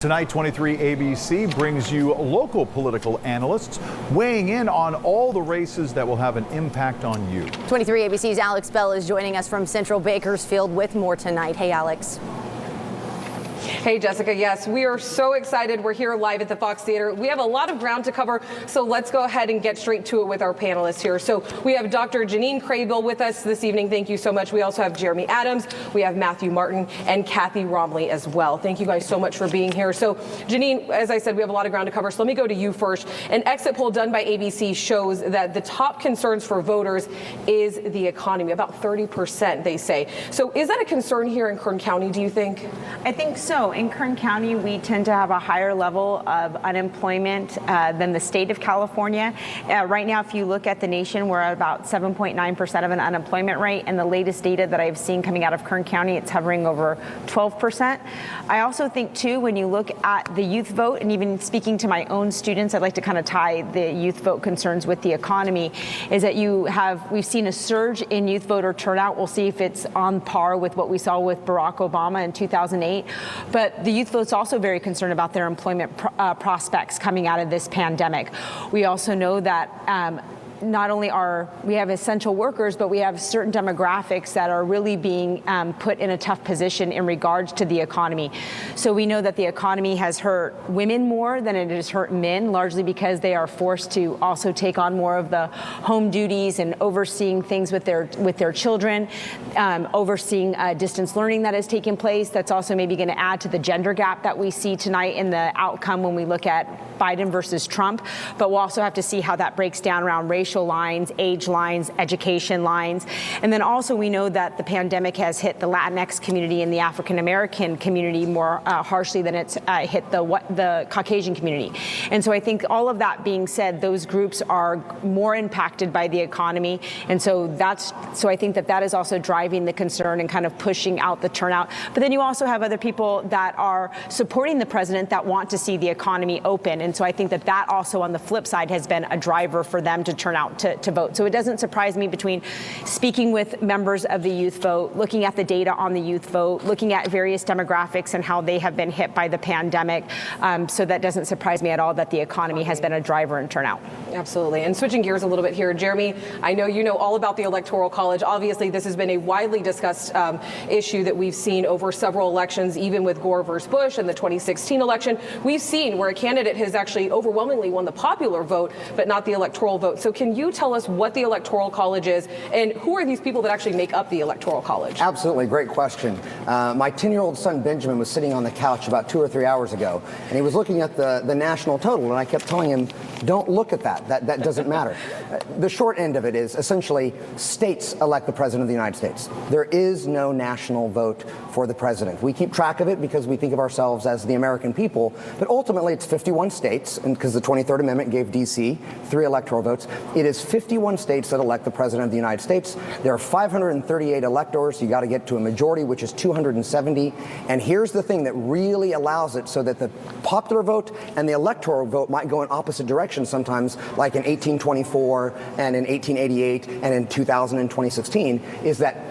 Tonight, 23 ABC brings you local political analysts weighing in on all the races that will have an impact on you. 23 ABC's Alex Bell is joining us from Central Bakersfield with more tonight. Hey, Alex. Hey, Jessica. Yes, we are so excited. We're here live at the Fox Theater. We have a lot of ground to cover, so let's go ahead and get straight to it with our panelists here. So we have Dr. Janine Craybill with us this evening. Thank you so much. We also have Jeremy Adams, we have Matthew Martin, and Kathy Romley as well. Thank you guys so much for being here. So Janine, as I said, we have a lot of ground to cover, so let me go to you first. An exit poll done by ABC shows that the top concerns for voters is the economy, about 30%, they say. So is that a concern here in Kern County, do you think? I think so. In Kern County, we tend to have a higher level of unemployment than the state of California. Right now, if you look at the nation, we're at about 7.9% of an unemployment rate, and the latest data that I've seen coming out of Kern County, it's hovering over 12%. I also think, too, when you look at the youth vote, and even speaking to my own students, I'd like to kind of tie the youth vote concerns with the economy, is that we've seen a surge in youth voter turnout. We'll see if it's on par with what we saw with Barack Obama in 2008. But the youth vote's also very concerned about their employment prospects coming out of this pandemic. We also know that not only we have essential workers, but we have certain demographics that are really being put in a tough position in regards to the economy. So we know that the economy has hurt women more than it has hurt men, largely because they are forced to also take on more of the home duties and overseeing things with their children, overseeing distance learning that is taking place. That's also maybe going to add to the gender gap that we see tonight in the outcome when we look at Biden versus Trump. But we'll also have to see how that breaks down around racial lines, age lines, education lines. And then also we know that the pandemic has hit the Latinx community and the African American community more harshly than it's hit the Caucasian community. And so I think all of that being said, those groups are more impacted by the economy. And so I think that is also driving the concern and kind of pushing out the turnout. But then you also have other people that are supporting the president that want to see the economy open. And so I think that also on the flip side has been a driver for them to turn out to vote. So it doesn't surprise me between speaking with members of the youth vote, looking at the data on the youth vote, looking at various demographics and how they have been hit by the pandemic. So that doesn't surprise me at all that the economy has been a driver in turnout. Absolutely. And switching gears a little bit here, Jeremy, I know you know all about the Electoral College. Obviously, this has been a widely discussed issue that we've seen over several elections, even with Gore versus Bush and the 2016 election. We've seen where a candidate has actually overwhelmingly won the popular vote, but not the electoral vote. So can you tell us what the Electoral College is and who are these people that actually make up the Electoral College? Absolutely. Great question. My 10-year-old son, Benjamin, was sitting on the couch about 2 or 3 hours ago, and he was looking at the national total, and I kept telling him, don't look at that. That doesn't matter. The short end of it is essentially states elect the president of the United States. There is no national vote for the president. We keep track of it because we think of ourselves as the American people, but ultimately it's 51 states, and because the 23rd Amendment gave D.C. 3 electoral votes, it is 51 states that elect the president of the United States. There are 538 electors. You got to get to a majority, which is 270. And here's the thing that really allows it so that the popular vote and the electoral vote might go in opposite directions sometimes, like in 1824 and in 1888 and in 2000 and 2016, is that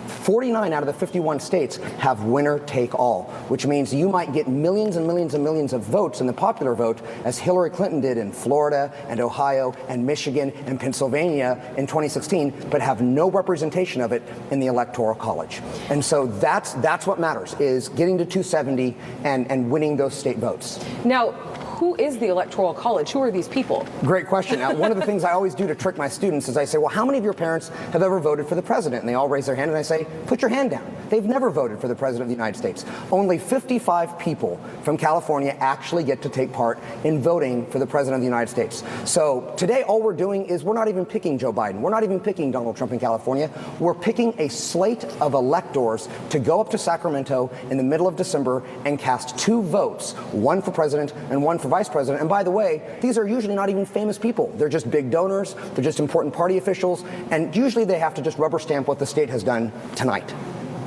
49 out of the 51 states have winner take all, which means you might get millions and millions and millions of votes in the popular vote, as Hillary Clinton did in Florida and Ohio and Michigan and Pennsylvania in 2016, but have no representation of it in the Electoral College. And so that's what matters, is getting to 270 and winning those state votes. Now, who is the Electoral College? Who are these people? Great question. Now, one of the things I always do to trick my students is I say, well, how many of your parents have ever voted for the president? And they all raise their hand, and I say, put your hand down. They've never voted for the president of the United States. Only 55 people from California actually get to take part in voting for the president of the United States. So today, all we're doing is we're not even picking Joe Biden. We're not even picking Donald Trump in California. We're picking a slate of electors to go up to Sacramento in the middle of December and cast 2 votes, one for president and one for vice president. And by the way, these are usually not even famous people. They're just big donors. They're just important party officials. And usually they have to just rubber stamp what the state has done tonight.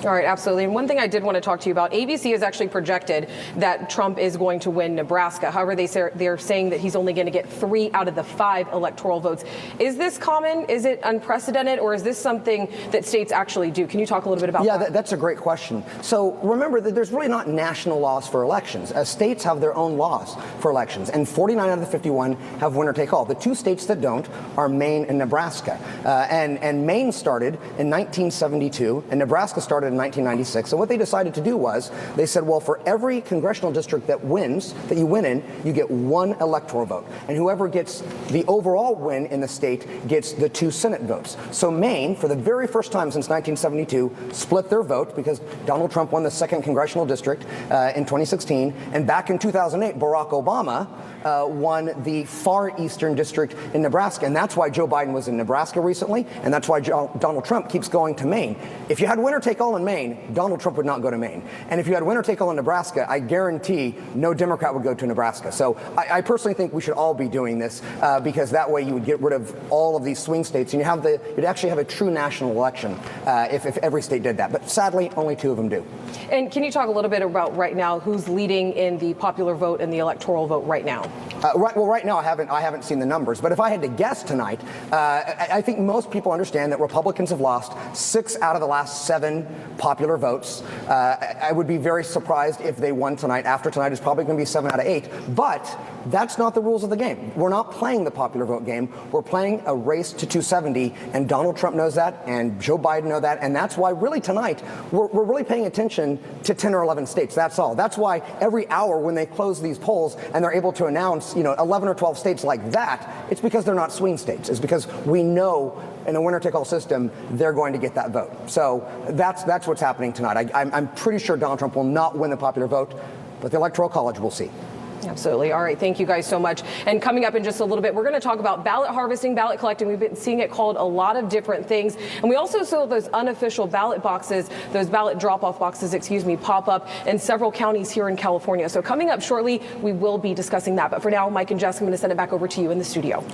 All right, absolutely. And one thing I did want to talk to you about, ABC has actually projected that Trump is going to win Nebraska. However, they're saying that he's only going to get 3 out of the 5 electoral votes. Is this common? Is it unprecedented? Or is this something that states actually do? Can you talk a little bit about that? Yeah, that's a great question. So remember that there's really not national laws for elections. States have their own laws for elections, and 49 out of the 51 have winner take all. The 2 states that don't are Maine and Nebraska. And Maine started in 1972, and Nebraska started in 1996. And what they decided to do was they said, well, for every congressional district that you win in, you get 1 electoral vote. And whoever gets the overall win in the state gets the 2 Senate votes. So Maine, for the very first time since 1972, split their vote because Donald Trump won the 2nd congressional district in 2016. And back in 2008, Barack Obama won the far eastern district in Nebraska. And that's why Joe Biden was in Nebraska recently. And that's why Donald Trump keeps going to Maine. If you had winner take all in Maine, Donald Trump would not go to Maine. And if you had winner take all in Nebraska, I guarantee no Democrat would go to Nebraska. So I personally think we should all be doing this because that way you would get rid of all of these swing states and you'd actually have a true national election if every state did that. But sadly, only 2 of them do. And can you talk a little bit about right now who's leading in the popular vote and the electoral vote right now? Right now, I haven't seen the numbers, but if I had to guess tonight, I think most people understand that Republicans have lost 6 out of the last 7 popular votes. I would be very surprised if they won tonight. After tonight, it's probably going to be 7 out of 8. But that's not the rules of the game. We're not playing the popular vote game. We're playing a race to 270, and Donald Trump knows that, and Joe Biden knows that, and that's why really tonight we're really paying attention to 10 or 11 states. That's all. That's why every hour when they close these polls and they're able to announce 11 or 12 states like that, it's because they're not swing states. It's because we know in a winner-take-all system, they're going to get that vote. So that's what's happening tonight. I'm pretty sure Donald Trump will not win the popular vote, but the Electoral College will see. Absolutely. All right. Thank you guys so much. And coming up in just a little bit, we're going to talk about ballot harvesting, ballot collecting. We've been seeing it called a lot of different things. And we also saw those unofficial ballot boxes, those ballot drop-off boxes, pop up in several counties here in California. So coming up shortly, we will be discussing that. But for now, Mike and Jess, I'm going to send it back over to you in the studio.